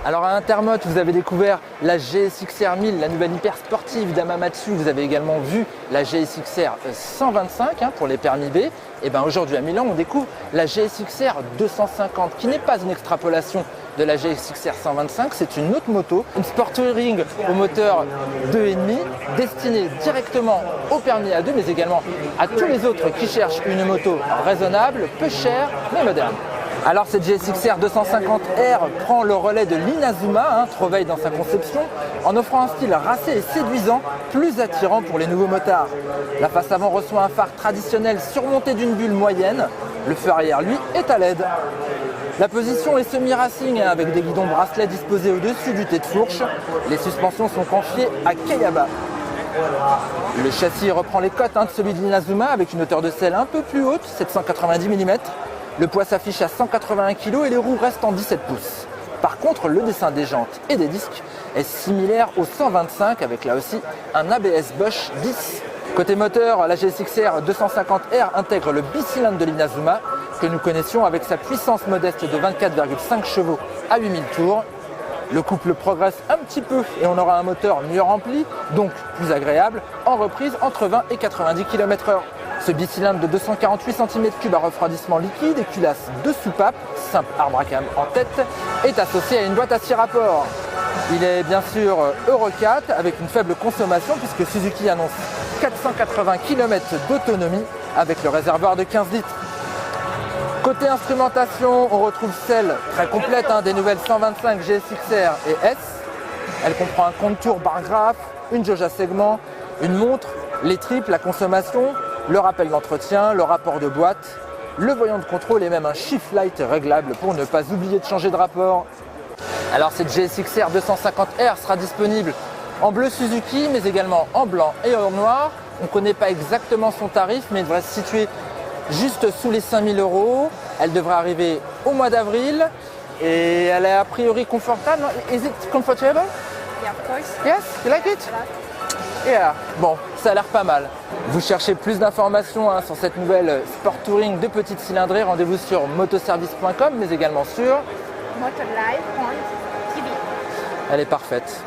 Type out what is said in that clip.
Alors à Intermot, vous avez découvert la GSX-R 1000, la nouvelle hyper sportive d'Hamamatsu. Vous avez également vu la GSX-R 125 pour les permis B. Et bien aujourd'hui à Milan, on découvre la GSX-R 250 qui n'est pas une extrapolation de la GSX-R 125, c'est une autre moto, une Sport Touring au moteur 2,5 destinée directement au permis A2 mais également à tous les autres qui cherchent une moto raisonnable, peu chère mais moderne. Alors cette GSX-R 250R prend le relais de l'Inazuma, trop veille dans sa conception, en offrant un style racé et séduisant, plus attirant pour les nouveaux motards. La face avant reçoit un phare traditionnel surmonté d'une bulle moyenne, le feu arrière lui est à LED. La position est semi-racing avec des guidons bracelets disposés au-dessus du tête de fourche. Les suspensions sont confiées à Kayaba. Le châssis reprend les cotes de celui de l'Inazuma avec une hauteur de selle un peu plus haute, 790 mm. Le poids s'affiche à 181 kg et les roues restent en 17 pouces. Par contre, le dessin des jantes et des disques est similaire au 125 avec là aussi un ABS Bosch 10. Côté moteur, la GSX-R 250R intègre le bicylindre de l'Inazuma que nous connaissions avec sa puissance modeste de 24,5 chevaux à 8000 tours. Le couple progresse un petit peu et on aura un moteur mieux rempli, donc plus agréable, en reprise entre 20 et 90 km/h. Ce bicylindre de 248 cm3 à refroidissement liquide et culasse de soupape, simple arbre à cam en tête, est associé à une boîte à 6 rapports. Il est bien sûr Euro 4 avec une faible consommation puisque Suzuki annonce 480 km d'autonomie avec le réservoir de 15 litres. Côté instrumentation, on retrouve celle très complète des nouvelles 125 GSX-R et S. Elle comprend un compte-tours bar graphe, une jauge à segments, une montre, les triples, la consommation, le rappel d'entretien, le rapport de boîte, le voyant de contrôle et même un shift light réglable pour ne pas oublier de changer de rapport. Alors cette GSX-R 250R sera disponible en bleu Suzuki mais également en blanc et en noir. On ne connaît pas exactement son tarif mais il devrait se situer juste sous les 5000 €. Elle devrait arriver au mois d'avril et elle est a priori confortable. Is it comfortable? Yeah, of course. Yes, you like it? Yeah. Bon, ça a l'air pas mal. Vous cherchez plus d'informations sur cette nouvelle Sport Touring de petite cylindrée, rendez-vous sur motoservice.com mais également sur Motorlife.tv. Elle est parfaite.